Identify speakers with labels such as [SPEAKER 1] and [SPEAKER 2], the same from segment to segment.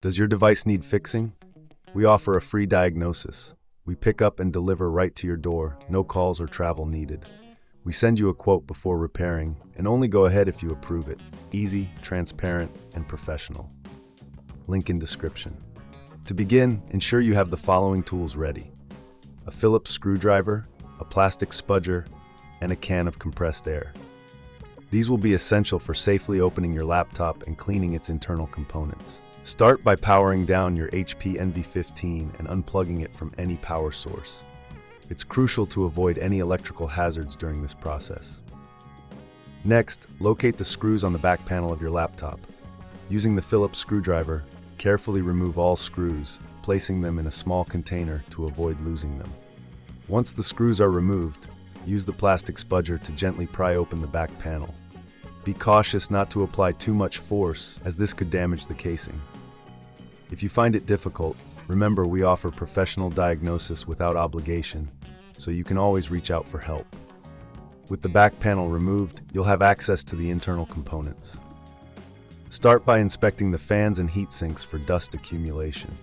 [SPEAKER 1] Does your device need fixing? We offer a free diagnosis. We pick up and deliver right to your door, no calls or travel needed. We send you a quote before repairing, and only go ahead if you approve it. Easy, transparent, and professional. Link in description. To begin, ensure you have the following tools ready: a Phillips screwdriver, a plastic spudger, and a can of compressed air. These will be essential for safely opening your laptop and cleaning its internal components. Start by powering down your HP NV15 and unplugging it from any power source. It's crucial to avoid any electrical hazards during this process. Next, locate the screws on the back panel of your laptop. Using the Phillips screwdriver, carefully remove all screws, placing them in a small container to avoid losing them. Once the screws are removed, use the plastic spudger to gently pry open the back panel. Be cautious not to apply too much force, as this could damage the casing. If you find it difficult, remember we offer professional diagnosis without obligation, so you can always reach out for help. With the back panel removed, you'll have access to the internal components. Start by inspecting the fans and heat sinks for dust accumulation.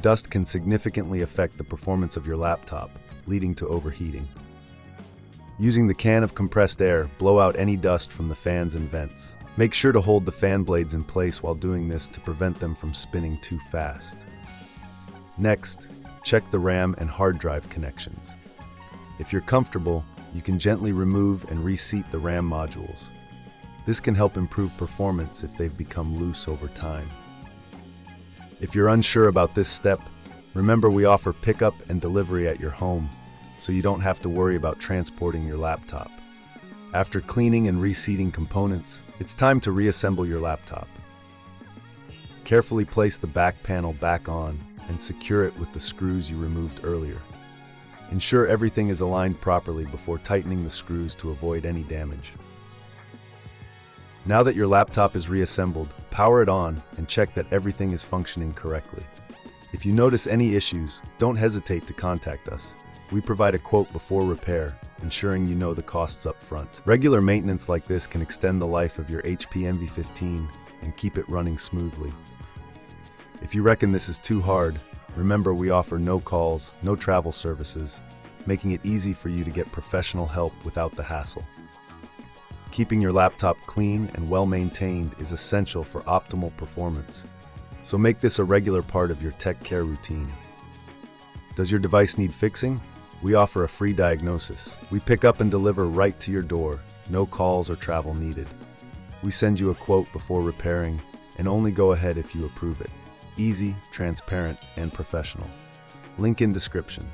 [SPEAKER 1] Dust can significantly affect the performance of your laptop, leading to overheating. Using the can of compressed air, blow out any dust from the fans and vents. Make sure to hold the fan blades in place while doing this to prevent them from spinning too fast. Next, check the RAM and hard drive connections. If you're comfortable, you can gently remove and reseat the RAM modules. This can help improve performance if they've become loose over time. If you're unsure about this step, remember we offer pickup and delivery at your home, so you don't have to worry about transporting your laptop. After cleaning and reseating components, it's time to reassemble your laptop. Carefully place the back panel back on and secure it with the screws you removed earlier. Ensure everything is aligned properly before tightening the screws to avoid any damage. Now that your laptop is reassembled, power it on and check that everything is functioning correctly. If you notice any issues, don't hesitate to contact us. We provide a quote before repair, ensuring you know the costs up front. Regular maintenance like this can extend the life of your HP NV15 and keep it running smoothly. If you reckon this is too hard, remember we offer no calls, no travel services, making it easy for you to get professional help without the hassle. Keeping your laptop clean and well-maintained is essential for optimal performance, so make this a regular part of your tech care routine. Does your device need fixing? We offer a free diagnosis. We pick up and deliver right to your door, no calls or travel needed. We send you a quote before repairing, and only go ahead if you approve it. Easy, transparent, and professional. Link in description.